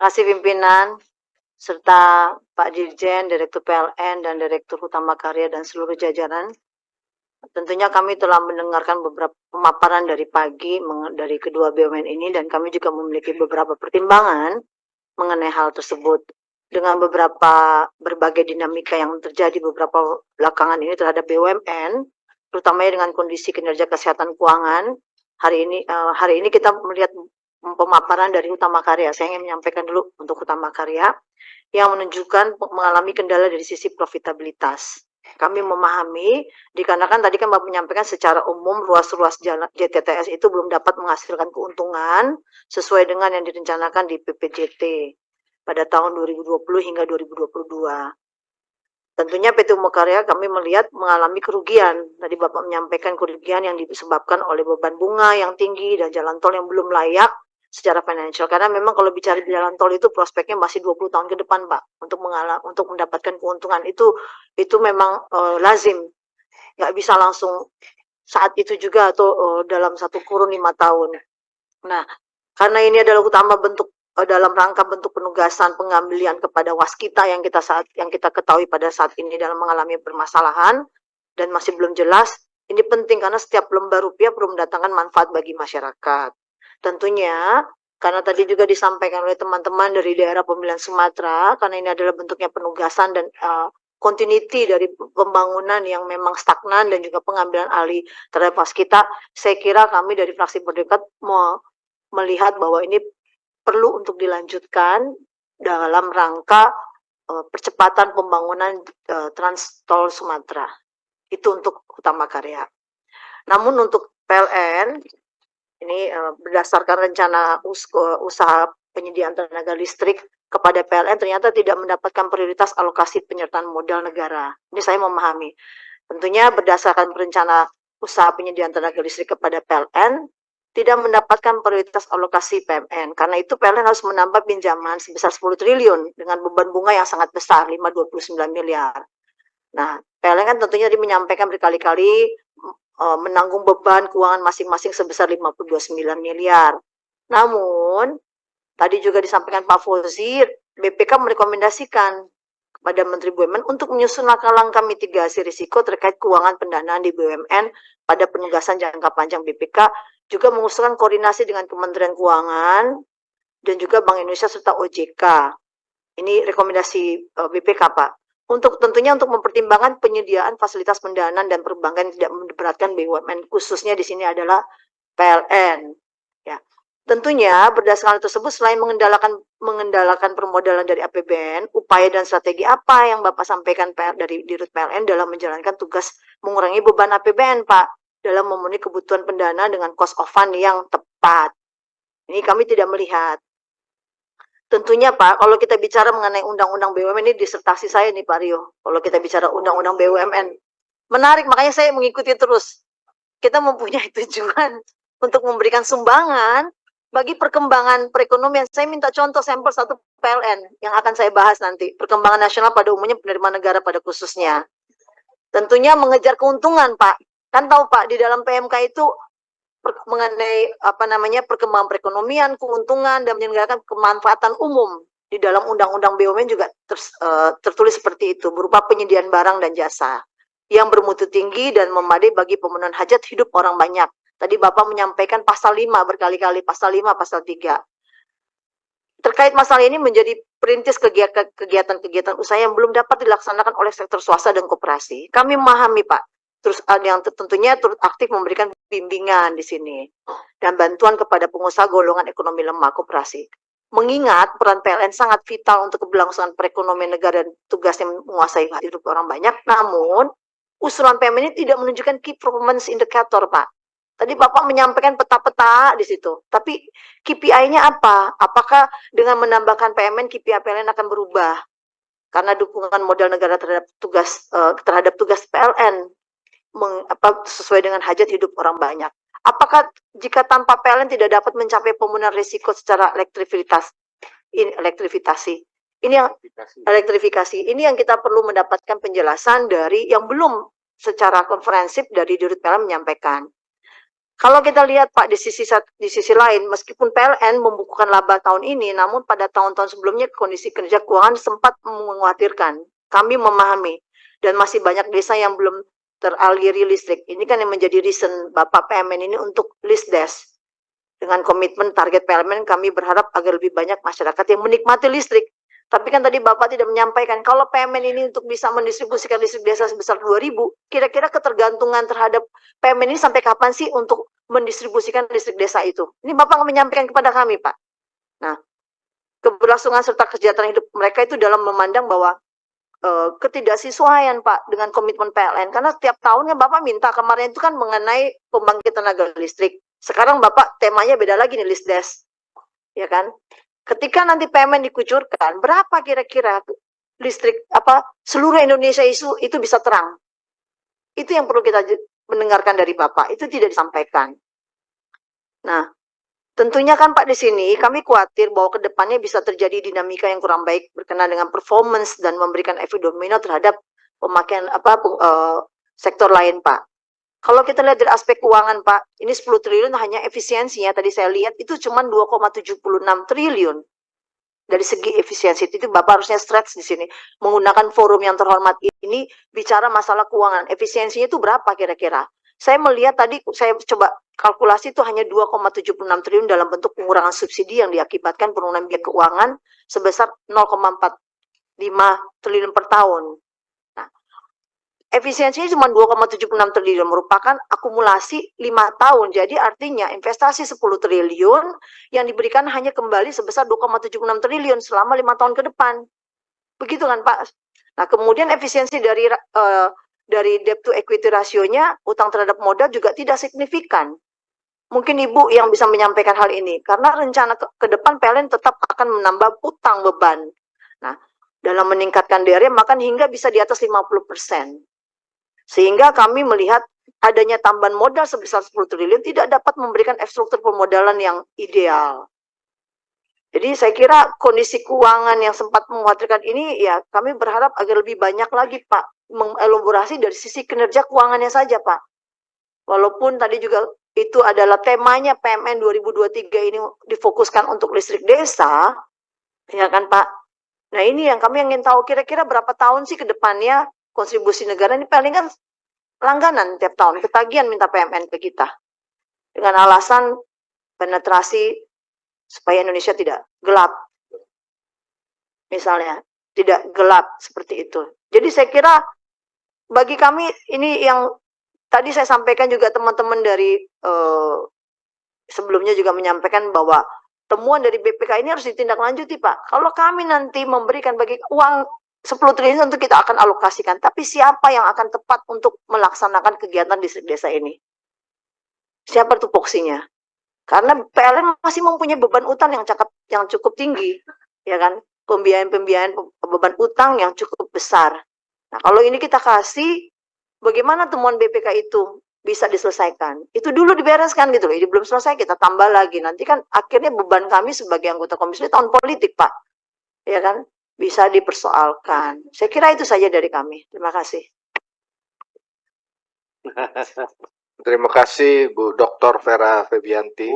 kasih pimpinan, serta Pak Dirjen, Direktur PLN, dan Direktur Utama Karya, dan seluruh jajaran. Tentunya kami telah mendengarkan beberapa pemaparan dari pagi dari kedua BUMN ini, dan kami juga memiliki beberapa pertimbangan mengenai hal tersebut. Dengan berbagai dinamika yang terjadi beberapa belakangan ini terhadap BUMN, terutamanya dengan kondisi kinerja kesehatan keuangan, hari ini kita melihat pemaparan dari Utama Karya. Saya ingin menyampaikan dulu untuk Utama Karya yang menunjukkan mengalami kendala dari sisi profitabilitas. Kami memahami, dikarenakan tadi kan Bapak menyampaikan secara umum ruas-ruas jalan JTTS itu belum dapat menghasilkan keuntungan sesuai dengan yang direncanakan di PPJT pada tahun 2020 hingga 2022. Tentunya PT Umakarya kami melihat mengalami kerugian. Tadi Bapak menyampaikan kerugian yang disebabkan oleh beban bunga yang tinggi dan jalan tol yang belum layak secara financial. Karena memang kalau bicara di jalan tol itu prospeknya masih 20 tahun ke depan, Pak, untuk mendapatkan keuntungan itu memang lazim. Nggak bisa langsung saat itu juga atau dalam satu kurun 5 tahun. Nah, karena ini adalah utama dalam rangka bentuk penugasan pengambilian kepada waskita yang kita ketahui pada saat ini dalam mengalami permasalahan dan masih belum jelas. Ini penting karena setiap lembar rupiah perlu mendatangkan manfaat bagi masyarakat. Tentunya karena tadi juga disampaikan oleh teman-teman dari daerah pemilihan Sumatera, karena ini adalah bentuknya penugasan dan continuity dari pembangunan yang memang stagnan dan juga pengambilan alih terhadap waskita, saya kira kami dari fraksi Berdaulat melihat bahwa ini perlu untuk dilanjutkan dalam rangka percepatan pembangunan Trans Tol Sumatera. Itu untuk Utama Karya. Namun untuk PLN ini berdasarkan rencana usaha penyediaan tenaga listrik kepada PLN ternyata tidak mendapatkan prioritas alokasi penyertaan modal negara. Ini saya memahami. Tentunya berdasarkan rencana usaha penyediaan tenaga listrik kepada PLN tidak mendapatkan prioritas alokasi PMN. Karena itu PLN harus menambah pinjaman sebesar 10 triliun dengan beban bunga yang sangat besar, 529 miliar. Nah, PLN kan tentunya menyampaikan berkali-kali menanggung beban keuangan masing-masing sebesar 529 miliar. Namun, tadi juga disampaikan Pak Fauzi, BPK merekomendasikan kepada Menteri BUMN untuk menyusun langkah-langkah mitigasi risiko terkait keuangan pendanaan di BUMN pada penugasan jangka panjang BPK, juga mengusulkan koordinasi dengan Kementerian Keuangan dan juga Bank Indonesia serta OJK. Ini rekomendasi BPK, Pak. Tentunya untuk mempertimbangkan penyediaan fasilitas pendanaan dan perbankan tidak memberatkan BUMN, khususnya di sini adalah PLN. Ya. Tentunya berdasarkan hal tersebut, selain mengendalikan permodalan dari APBN, upaya dan strategi apa yang Bapak sampaikan dari Dirut PLN dalam menjalankan tugas mengurangi beban APBN, Pak, dalam memenuhi kebutuhan pendanaan dengan cost of fund yang tepat. Ini kami tidak melihat. Tentunya Pak, kalau kita bicara mengenai Undang-Undang BUMN, ini disertasi saya nih Pak Rio. Kalau kita bicara Undang-Undang BUMN, menarik, makanya saya mengikuti terus. Kita mempunyai tujuan untuk memberikan sumbangan bagi perkembangan perekonomian. Saya minta contoh sampel satu PLN yang akan saya bahas nanti. Perkembangan nasional pada umumnya, penerimaan negara pada khususnya. Tentunya mengejar keuntungan, Pak. Kan tahu Pak, di dalam PMK itu mengenai perkembangan perekonomian, keuntungan, dan menyelenggarakan kemanfaatan umum. Di dalam Undang-Undang BUMN juga tertulis seperti itu, berupa penyediaan barang dan jasa yang bermutu tinggi dan memadai bagi pemenuhan hajat hidup orang banyak. Tadi Bapak menyampaikan pasal 5 berkali-kali, pasal 5, pasal 3. Terkait masalah ini menjadi perintis kegiatan-kegiatan usaha yang belum dapat dilaksanakan oleh sektor swasta dan koperasi. Kami memahami, Pak. Terus yang tentunya turut aktif memberikan bimbingan di sini dan bantuan kepada pengusaha golongan ekonomi lemah koperasi. Mengingat peran PLN sangat vital untuk keberlangsungan perekonomian negara dan tugasnya menguasai hidup orang banyak, namun usulan PM ini tidak menunjukkan key performance indicator, Pak. Tadi Bapak menyampaikan peta-peta di situ, tapi KPI-nya apa? Apakah dengan menambahkan PMN KPI PLN akan berubah? Karena dukungan modal negara terhadap tugas PLN sesuai dengan hajat hidup orang banyak. Apakah jika tanpa PLN tidak dapat mencapai pemenuhan risiko secara elektrifikasi? Ini yang kita perlu mendapatkan penjelasan dari yang belum secara konferensif dari Dirut PLN menyampaikan. Kalau kita lihat Pak di sisi lain, meskipun PLN membukukan laba tahun ini, namun pada tahun-tahun sebelumnya kondisi kerja keuangan sempat mengkhawatirkan. Kami memahami dan masih banyak desa yang belum teraliri listrik. Ini kan yang menjadi reason Bapak PMN ini untuk list desk. Dengan komitmen target PLN, kami berharap agar lebih banyak masyarakat yang menikmati listrik. Tapi kan tadi Bapak tidak menyampaikan, kalau PMN ini untuk bisa mendistribusikan listrik desa sebesar 2.000, kira-kira ketergantungan terhadap PMN ini sampai kapan sih untuk mendistribusikan listrik desa itu? Ini Bapak nggak menyampaikan kepada kami, Pak. Nah, keberlangsungan serta kesejahteraan hidup mereka itu dalam memandang bahwa ketidaksesuaian Pak dengan komitmen PLN. Karena setiap tahunnya Bapak minta, kemarin itu kan mengenai pembangkit tenaga listrik. Sekarang Bapak temanya beda lagi nih, list desk. Ya kan? Ketika nanti PMN dikucurkan, berapa kira-kira listrik seluruh Indonesia itu bisa terang? Itu yang perlu kita mendengarkan dari Bapak. Itu tidak disampaikan. Nah, tentunya kan Pak di sini kami khawatir bahwa kedepannya bisa terjadi dinamika yang kurang baik berkenaan dengan performance dan memberikan efek domino terhadap pemakaian sektor lain Pak. Kalau kita lihat dari aspek keuangan Pak, ini 10 triliun hanya efisiensinya tadi saya lihat itu cuma 2,76 triliun. Dari segi efisiensi itu Bapak harusnya stretch di sini. Menggunakan forum yang terhormat ini bicara masalah keuangan. Efisiensinya itu berapa kira-kira? Saya melihat tadi saya coba kalkulasi itu hanya 2,76 triliun dalam bentuk pengurangan subsidi yang diakibatkan penurunan biaya keuangan sebesar 0,45 triliun per tahun. Efisiensinya cuma 2,76 triliun, merupakan akumulasi 5 tahun. Jadi artinya investasi 10 triliun yang diberikan hanya kembali sebesar 2,76 triliun selama 5 tahun ke depan. Begitu kan Pak? Nah kemudian efisiensi dari debt to equity rasionya, utang terhadap modal juga tidak signifikan. Mungkin Ibu yang bisa menyampaikan hal ini, karena rencana ke depan PLN tetap akan menambah utang beban. Nah, dalam meningkatkan DRM makan hingga bisa di atas 50%. Sehingga kami melihat adanya tambahan modal sebesar 10 triliun tidak dapat memberikan struktur permodalan yang ideal. Jadi saya kira kondisi keuangan yang sempat mengkhawatirkan ini ya kami berharap agar lebih banyak lagi Pak mengelaborasi dari sisi kinerja keuangannya saja Pak. Walaupun tadi juga itu adalah temanya PMN 2023 ini difokuskan untuk listrik desa, ya kan Pak. Nah ini yang kami ingin tahu kira-kira berapa tahun sih ke depannya kontribusi negara ini paling kan langganan tiap tahun, ketagihan minta PMN ke kita. Dengan alasan penetrasi supaya Indonesia tidak gelap. Misalnya, tidak gelap seperti itu. Jadi saya kira bagi kami ini yang tadi saya sampaikan juga teman-teman dari sebelumnya juga menyampaikan bahwa temuan dari BPK ini harus ditindaklanjuti Pak. Kalau kami nanti memberikan bagi uang 10 triliun tentu kita akan alokasikan, tapi siapa yang akan tepat untuk melaksanakan kegiatan distrik desa ini? Siapa tupoksinya? Karena PLN masih mempunyai beban utang yang cukup tinggi, ya kan? Pembiayaan beban utang yang cukup besar. Nah, kalau ini kita kasih, bagaimana temuan BPK itu bisa diselesaikan? Itu dulu dibereskan gitu loh. Ini belum selesai kita tambah lagi. Nanti kan akhirnya beban kami sebagai anggota komisi tahun politik, Pak. Ya kan? Bisa dipersoalkan. Saya kira itu saja dari kami. Terima kasih. Terima kasih Bu Dr. Vera Febianti.